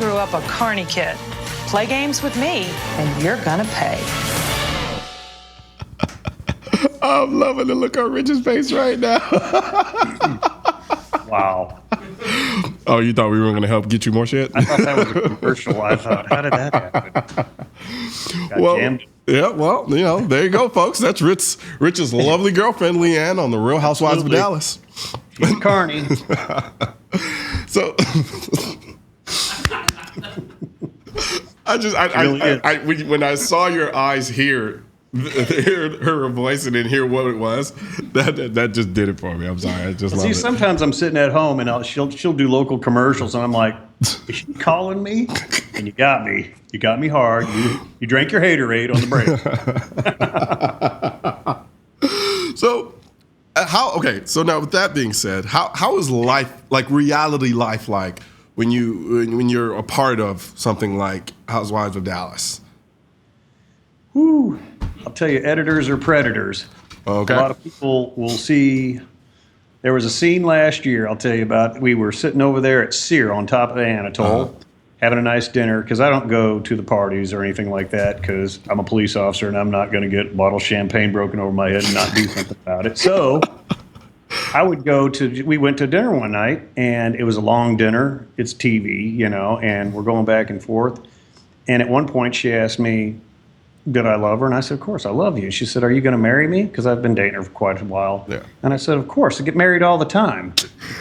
grew up a carny kid. Play games with me, and you're gonna pay. I'm loving the look on Rich's face right now. Wow. Oh, you thought we were going to help get you more shit? I thought that was a commercial. I thought, how did that happen? Got jammed. Yeah, well, there you go, folks. That's Rich's lovely girlfriend, Leanne, on the Real Housewives of Dallas. She's carny. So, when I saw your eyes hear her voice and then hear what it was, that just did it for me. I'm sorry. I just love it. Sometimes I'm sitting at home and she'll do local commercials and I'm like, is she calling me? And you got me. You got me hard. You drank your haterade on the break. So so now with that being said, how is life, like reality life, like when you're a part of something like Housewives of Dallas? Whew. I'll tell you, editors are predators. Okay. A lot of people will see. There was a scene last year I'll tell you about. We were sitting over there at Sear on top of the Anatole, having a nice dinner, because I don't go to the parties or anything like that because I'm a police officer and I'm not going to get a bottle of champagne broken over my head and not do something about it. So we went to dinner one night, and it was a long dinner. It's TV, and we're going back and forth. And at one point she asked me, did I love her? And I said, of course, I love you. She said, are you going to marry me? Because I've been dating her for quite a while. Yeah. And I said, of course. I get married all the time.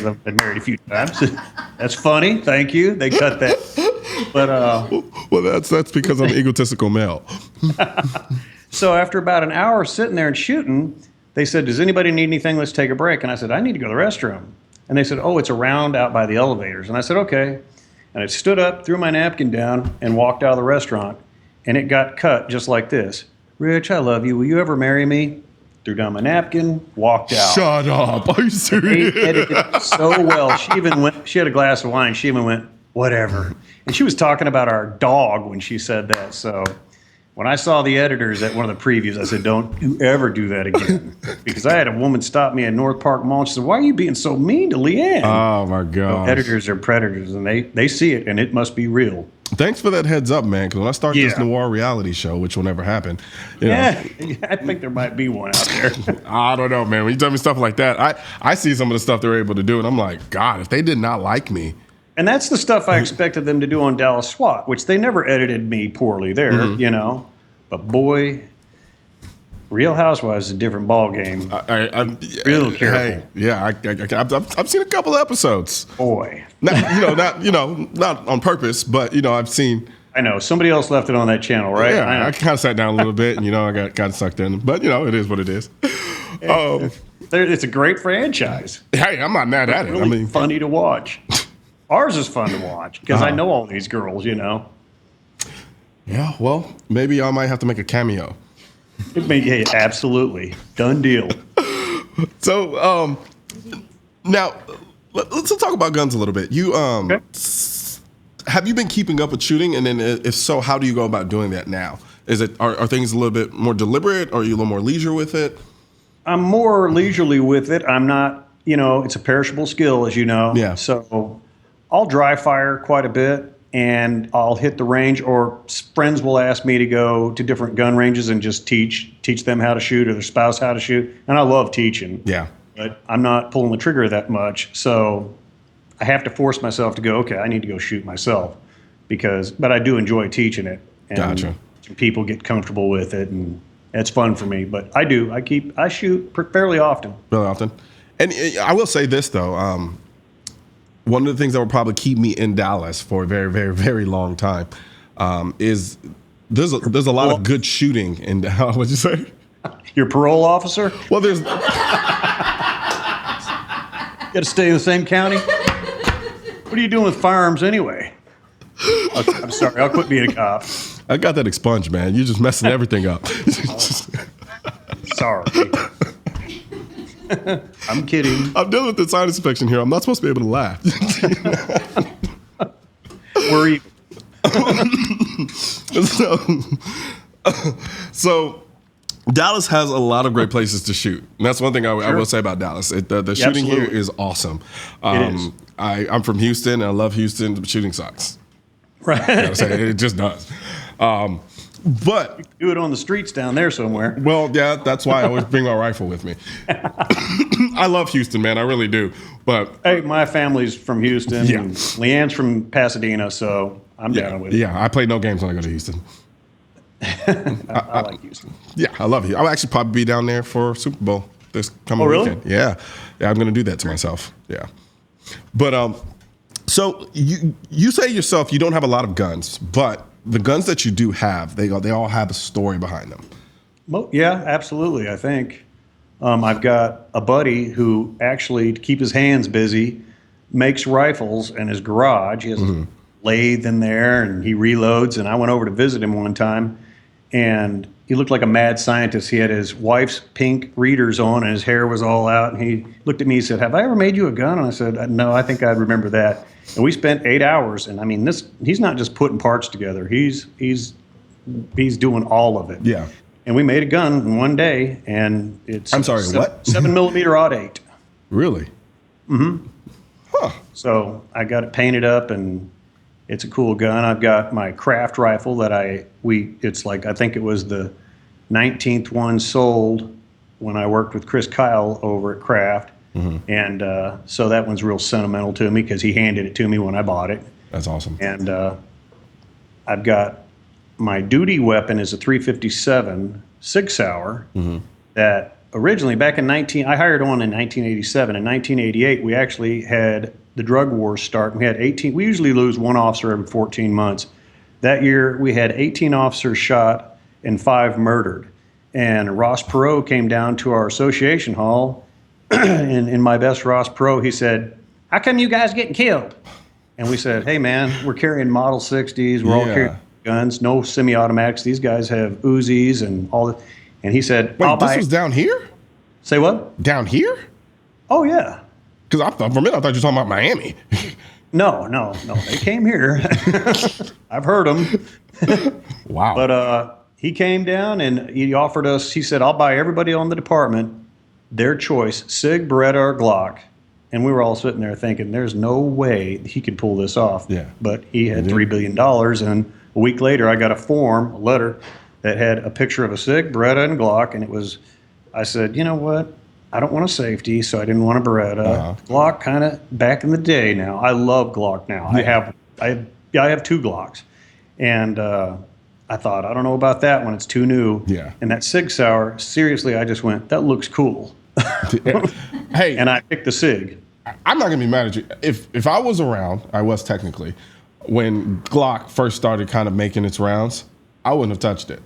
I've been married a few times. That's funny. Thank you. They cut that. But well, that's because I'm an egotistical male. So after about an hour sitting there and shooting, they said, does anybody need anything? Let's take a break. And I said, I need to go to the restroom. And they said, oh, it's around out by the elevators. And I said, okay. And I stood up, threw my napkin down, and walked out of the restaurant. And it got cut just like this. Rich, I love you. Will you ever marry me? Threw down my napkin, walked out. Shut up. Are you serious? They edited it so well. She had a glass of wine. She even went, whatever. And she was talking about our dog when she said that. So when I saw the editors at one of the previews, I said, don't you ever do that again. Because I had a woman stop me at North Park Mall. She said, why are you being so mean to Leanne? Oh, my God. Editors are predators, and they see it, and it must be real. Thanks for that heads up, man, because when I start this noir reality show, which will never happen. I think there might be one out there. I don't know, man. When you tell me stuff like that, I see some of the stuff they're able to do, and I'm like, God, if they did not like me. And that's the stuff I expected them to do on Dallas SWAT, which they never edited me poorly there, But boy, Real Housewives is a different ball game. I'm real careful. Hey, yeah, I've seen a couple of episodes. Boy, not on purpose, but I've seen. I know somebody else left it on that channel, right? Yeah, I kind of sat down a little bit, and I got sucked in. But it is what it is. It's a great franchise. Hey, I'm not mad at it. Really funny to watch. Ours is fun to watch because I know all these girls. Yeah, well, maybe I might have to make a cameo. Absolutely. Done deal. So, now let's talk about guns a little bit. You have you been keeping up with shooting? And then if so, how do you go about doing that now? Are things a little bit more deliberate? Or are you a little more leisure with it? I'm more leisurely with it. I'm not, it's a perishable skill, as you know. Yeah. So I'll dry fire quite a bit. And I'll hit the range, or friends will ask me to go to different gun ranges and just teach them how to shoot, or their spouse how to shoot. And I love teaching. Yeah. But I'm not pulling the trigger that much. So I have to force myself to go, okay, I need to go shoot myself. But I do enjoy teaching it. And gotcha. People get comfortable with it, and it's fun for me. But I shoot fairly often. Really often. And I will say this, though. One of the things that will probably keep me in Dallas for a very, very, very long time is there's a lot of good shooting in Dallas. What'd you say? Your parole officer? Well, there's. Got to stay in the same county? What are you doing with firearms anyway? I'm sorry. I'll quit being a cop. I got that expunged, man. You're just messing everything up. Sorry. I'm kidding. I'm dealing with the side inspection here. I'm not supposed to be able to laugh. Worry. So Dallas has a lot of great places to shoot. And that's one thing I will say about Dallas. The shooting here is awesome. It is. I'm from Houston, and I love Houston. The shooting sucks. Right. You gotta say it just does. But Do it on the streets down there somewhere. well, yeah, that's why I always bring my rifle with me. I love Houston, man. I really do. But Hey, my family's from Houston. Yeah. And Leanne's from Pasadena, so I'm down with it. yeah, I play no games when I go to Houston. I like Houston. Yeah, I love you. I'll actually probably be down there for Super Bowl this coming really? weekend. Yeah, I'm going to do that to myself. Yeah, but so you say yourself you don't have a lot of guns, but the guns that you do have, they all have a story behind them. Well, yeah, absolutely. I think I've got a buddy who actually, to keep his hands busy, makes rifles in his garage. He has a lathe in there, and he reloads. And I went over to visit him one time, and he looked like a mad scientist. He had his wife's pink readers on, and his hair was all out. And he looked at me and said, "Have I ever made you a gun?" And I said, "No, I think I'd remember that." And we spent 8 hours. And I mean, he's not just putting parts together. He's doing all of it. Yeah. And we made a gun in one day, and it's I'm sorry, what? 7mm odd 8. Really? So I got it painted up, and it's a cool gun. I've got my craft rifle that it's like, I think it was the 19th one sold when I worked with Chris Kyle over at Craft. And so that one's real sentimental to me because he handed it to me when I bought it. That's awesome. And I've got my duty weapon is a 357 Sig Sauer that originally back in I hired on in 1987. In 1988, we actually had the drug wars start. We had 18. We usually lose one officer every 14 months. That year, we had 18 officers shot and 5 murdered. And Ross Perot came down to our association hall. And in my best Ross Perot, he said, "How come you guys getting killed?" And we said, "Hey, man, we're carrying Model 60s. We're all carrying guns, no semi-automatics. These guys have Uzis and all that." And he said, Wait, this was down here? Say what? Down here? Oh, yeah. Because for a minute, I thought you were talking about Miami. No. They came here. I've heard them. Wow. But he came down and he offered us, he said, "I'll buy everybody on the department their choice, Sig, Beretta, or Glock." And we were all sitting there thinking, there's no way he could pull this off. Yeah. But he had $3 billion. And a week later, I got a letter that had a picture of a Sig, Beretta, and Glock. And I said, you know what? I don't want a safety, so I didn't want a Beretta. Glock kind of back in the day now. I love Glock now. Yeah. I have 2 Glocks. And I thought, I don't know about that one. It's too new. Yeah. And that Sig Sauer, seriously, I just went, that looks cool. Hey. And I picked the Sig. I'm not going to be mad at you. If I was around, I was technically, when Glock first started kind of making its rounds, I wouldn't have touched it.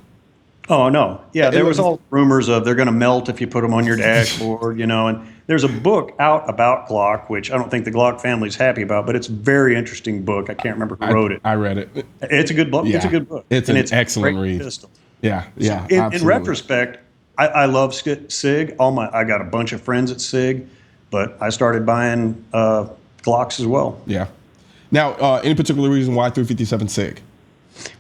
Oh, no. Yeah, there was all rumors of they're going to melt if you put them on your dashboard, and there's a book out about Glock, which I don't think the Glock family's happy about, but it's a very interesting book. I can't remember who wrote it. I read it. It's a good book. Yeah. It's a good book. It's and an excellent read. Pistol. Yeah, yeah. In retrospect, I love Sig. I got a bunch of friends at Sig, but I started buying Glocks as well. Yeah. Now, any particular reason why 357 Sig?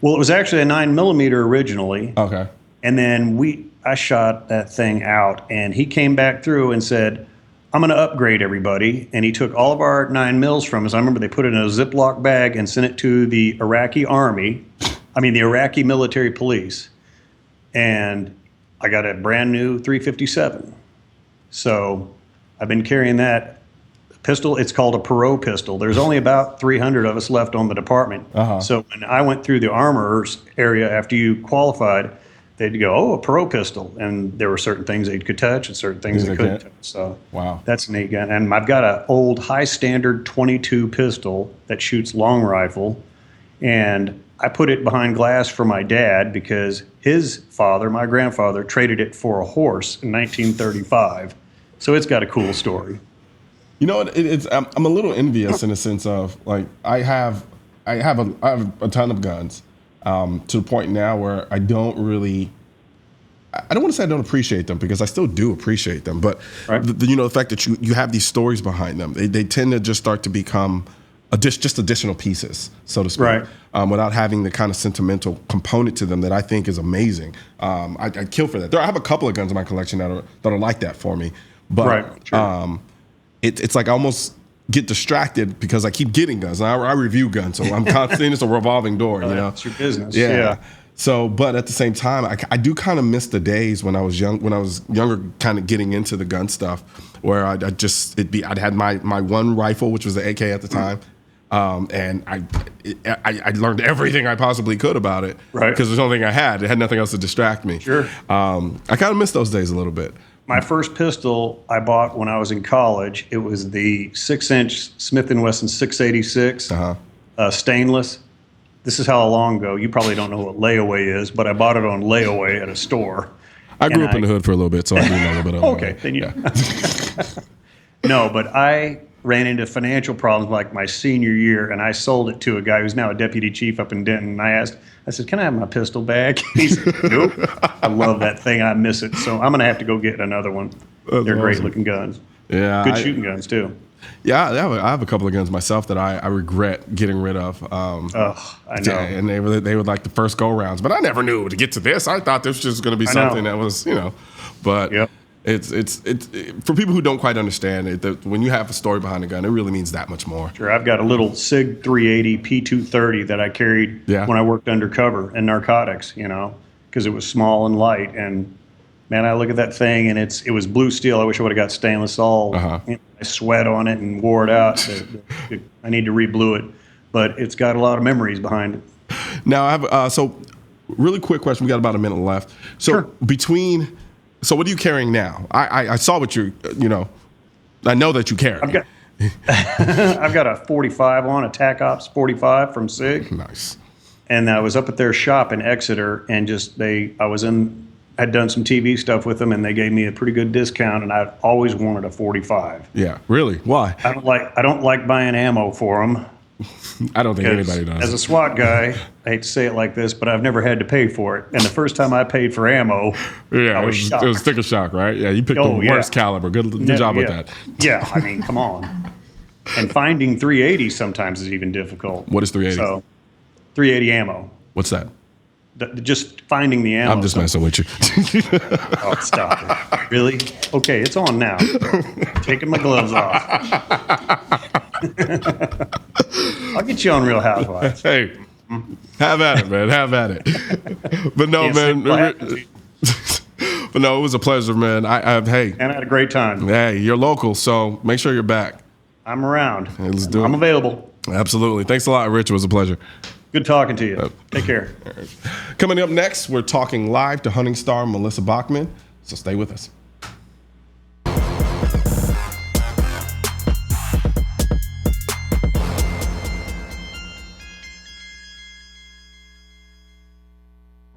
Well, it was actually a 9mm originally. Okay. And then I shot that thing out, and he came back through and said, "I'm going to upgrade everybody." And he took all of our 9mm from us. I remember they put it in a Ziploc bag and sent it to the Iraqi the Iraqi military police. And I got a brand new 357. So I've been carrying that pistol. It's called a Perot pistol. There's only about 300 of us left on the department. So when I went through the armorers area after you qualified, they'd go, "Oh, a Perot pistol." And there were certain things they could touch and certain things they couldn't touch. So wow, that's a neat gun. And I've got an old high standard 22 pistol that shoots long rifle. And I put it behind glass for my dad because his father, my grandfather, traded it for a horse in 1935. So it's got a cool story. You know, I'm a little envious in the sense of, like, I have a ton of guns to the point now where I don't want to say I don't appreciate them, because I still do appreciate them. But right. the fact that you have these stories behind them, they tend to just start to become just additional pieces, so to speak, right. Without having the kind of sentimental component to them that I think is amazing. I'd kill for that. I have a couple of guns in my collection that are like that for me. But right. Sure. it's like almost get distracted because I keep getting guns. I review guns, so I'm constantly it's a revolving door. You know, it's your business. Yeah. Yeah. So, but at the same time, I do kind of miss the days when I was younger, kind of getting into the gun stuff, where I'd had my one rifle, which was the AK at the time. And I learned everything I possibly could about it, right? Because there's the only thing I had. It had nothing else to distract me. Sure. I kind of miss those days a little bit. My first pistol I bought when I was in college. It was the 6-inch Smith & Wesson 686, stainless. This is how long ago. You probably don't know what layaway is, but I bought it on layaway at a store. I grew up in the hood for a little bit, so I do know a little bit of okay, then you. No, but I ran into financial problems like my senior year, and I sold it to a guy who's now a deputy chief up in Denton. And I said, can I have my pistol back? He said, nope. I love that thing. I miss it. So I'm going to have to go get another one. That's They're great awesome. looking guns. Yeah. Good shooting guns, too. Yeah, I have a couple of guns myself that I regret getting rid of. I know. And they were like the first go-rounds. But I never knew to get to this. I thought this was just going to be something that was, but yep. It's for people who don't quite understand it, that when you have a story behind a gun, it really means that much more. Sure. I've got a little SIG 380 P230 that I carried when I worked undercover in narcotics, because it was small and light. And man, I look at that thing and it was blue steel. I wish I would have got stainless all. I sweat on it and wore it out. I need to re-blue it, but it's got a lot of memories behind it. Now I have so really quick question. We got about a minute left. So Sure. So what are you carrying now? I saw what I know that you carry. I've got a 45 on, a TAC Ops 45 from SIG. Nice. And I was up at their shop in Exeter, and I'd done some TV stuff with them, and they gave me a pretty good discount, and I'd always wanted a 45. Yeah, really? Why? I don't like buying ammo for them. I don't think anybody does. As a SWAT guy, I hate to say it like this, but I've never had to pay for it. And the first time I paid for ammo, I was shocked. It was sticker shock, right? Yeah, you picked the worst caliber. Good job with that. Yeah, I mean, come on. And finding 380 sometimes is even difficult. What is 380? So, 380 ammo. What's that? Just finding the ammo. I'm just messing with you. Oh, stop it. Really? Okay, it's on now. Taking my gloves off. I'll get you on Real Housewives. Hey, have at it, man. Have at it. But no, man. But no, it was a pleasure, man. Hey. And I had a great time. Hey, you're local, so make sure you're back. I'm around. Hey, let's do it. I'm available. Absolutely. Thanks a lot, Rich. It was a pleasure. Good talking to you. Take care. Coming up next, we're talking live to hunting star Melissa Bachman, so stay with us.